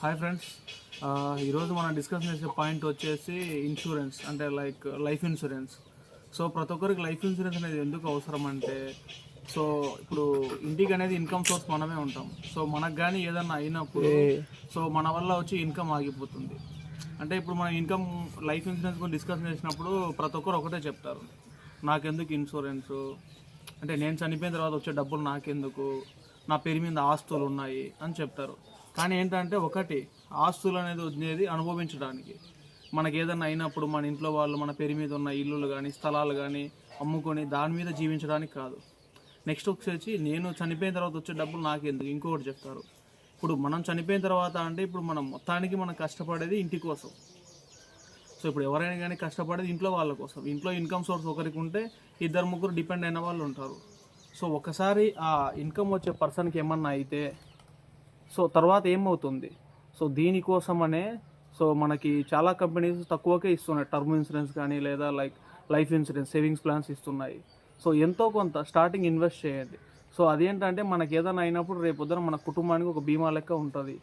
Hi friends, ఈరోజు మనం discuss చేసే పాయింట్ వచ్చేసి ఇన్సూరెన్స్ అంటే లైఫ్ ఇన్సూరెన్స్. సో ప్రతి ఒక్కరికి లైఫ్ ఇన్సూరెన్స్ అనేది ఎందుకు అవసరం అంటే, సో ఇప్పుడు ఇంటికి అనేది ఇన్కమ్ సోర్స్ మనమే ఉంటాం. సో మనకు కానీ ఏదన్నా అయినప్పుడు సో మన వల్ల వచ్చి ఇన్కమ్ ఆగిపోతుంది. అంటే ఇప్పుడు మనం ఇన్కమ్ లైఫ్ ఇన్సూరెన్స్ గురించి డిస్కస్ చేసినప్పుడు ప్రతి ఒక్కరు ఒకటే చెప్తారు, నాకెందుకు ఇన్సూరెన్సు, అంటే నేను చనిపోయిన తర్వాత వచ్చే డబ్బులు నాకెందుకు, నా పేరు మీద ఆస్తులు ఉన్నాయి అని చెప్తారు. కానీ ఏంటంటే ఒకటి, ఆస్తులు అనేది వచ్చేది అనుభవించడానికి. మనకి ఏదన్నా అయినప్పుడు మన ఇంట్లో వాళ్ళు మన పేరు మీద ఉన్న ఇల్లులు కానీ స్థలాలు కానీ అమ్ముకొని దాని మీద జీవించడానికి కాదు. నెక్స్ట్ వచ్చేసి నేను చనిపోయిన తర్వాత వచ్చే డబ్బులు నాకెందుకు ఇంకొకటి చెప్తారు. ఇప్పుడు మనం చనిపోయిన తర్వాత అంటే ఇప్పుడు మనం మొత్తానికి మనం కష్టపడేది ఇంటి కోసం. సో ఇప్పుడు ఎవరైనా కానీ కష్టపడేది ఇంట్లో వాళ్ళ కోసం. ఇంట్లో ఇన్కమ్ సోర్స్ ఒకరికి ఉంటే ఇద్దరు ముగ్గురు డిపెండ్ అయిన వాళ్ళు ఉంటారు. సో ఒకసారి ఆ ఇన్కమ్ వచ్చే పర్సన్కి ఏమన్నా అయితే సో తర్వాత ఏమవుతుంది, సో దీనికోసమనే సో మనకి చాలా కంపెనీస్ తక్కువకే ఇస్తున్నాయి. టర్మ్ ఇన్సూరెన్స్ కానీ లేదా లైఫ్ ఇన్సూరెన్స్ సేవింగ్స్ ప్లాన్స్ ఇస్తున్నాయి. సో ఎంతో కొంత స్టార్టింగ్ ఇన్వెస్ట్ చేయండి. సో అదేంటంటే మనకి ఏదైనా అయినప్పుడు రేపొద్దున మన కుటుంబానికి ఒక బీమా లెక్క ఉంటుంది.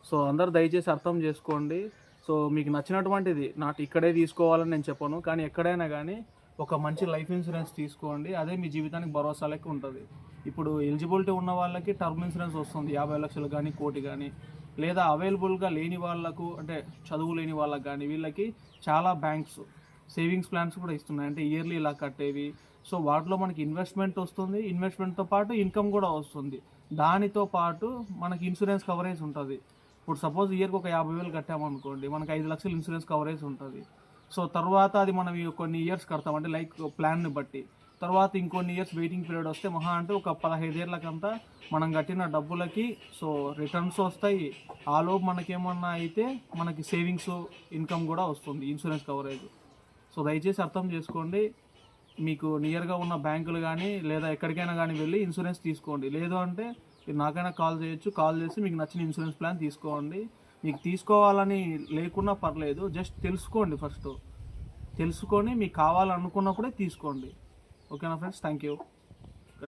సో అందరు దయచేసి అర్థం చేసుకోండి. సో మీకు నచ్చినటువంటిది ఇక్కడే తీసుకోవాలని నేను చెప్పను, కానీ ఎక్కడైనా కానీ ఒక మంచి లైఫ్ ఇన్సూరెన్స్ తీసుకోండి. అదే మీ జీవితానికి భరోసా లెక్క ఉంటుంది. ఇప్పుడు ఎలిజిబిలిటీ ఉన్న వాళ్ళకి టర్మ్ ఇన్సూరెన్స్ వస్తుంది 50 లక్షలు కానీ కోటి కానీ, లేదా అవైలబుల్గా లేని వాళ్ళకు అంటే చదువు లేని వాళ్ళకి కానీ వీళ్ళకి చాలా బ్యాంక్స్ సేవింగ్స్ ప్లాన్స్ కూడా ఇస్తున్నాయి. అంటే ఇయర్లీ ఇలా కట్టేవి. సో వాటిలో మనకి ఇన్వెస్ట్మెంట్ వస్తుంది, ఇన్వెస్ట్మెంట్తో పాటు ఇన్కమ్ కూడా వస్తుంది. దానితో పాటు మనకి ఇన్సూరెన్స్ కవరేజ్ ఉంటుంది. ఇప్పుడు సపోజ్ ఇయర్కి ఒక 50,000 కట్టామనుకోండి, మనకి 5 లక్షలు ఇన్సూరెన్స్ కవరేజ్ ఉంటుంది. సో తర్వాత అది మనం కొన్ని ఇయర్స్ కడతాం, అంటే ప్లాన్ని బట్టి. తర్వాత ఇంకొన్ని ఇయర్స్ వెయిటింగ్ పీరియడ్ వస్తే మహా అంటే ఒక 15 ఏళ్ళకంతా మనం కట్టిన డబ్బులకి సో రిటర్న్స్ వస్తాయి. ఆలోపు మనకేమన్నా అయితే మనకి సేవింగ్స్ ఇన్కమ్ కూడా వస్తుంది ఇన్సూరెన్స్ కవరేజ్. సో దయచేసి అర్థం చేసుకోండి. మీకు నియర్గా ఉన్న బ్యాంకులు కానీ లేదా ఎక్కడికైనా కానీ వెళ్ళి ఇన్సూరెన్స్ తీసుకోండి. లేదు అంటే మీరు నాకైనా కాల్ చేయొచ్చు. కాల్ చేసి మీకు నచ్చిన ఇన్సూరెన్స్ ప్లాన్ తీసుకోండి. మీకు తీసుకోవాలని లేకున్నా పర్లేదు, జస్ట్ తెలుసుకోండి. ఫస్ట్ తెలుసుకొని మీకు కావాలనుకున్నప్పుడే తీసుకోండి. ఓకేనా ఫ్రెండ్స్, థ్యాంక్ యూ.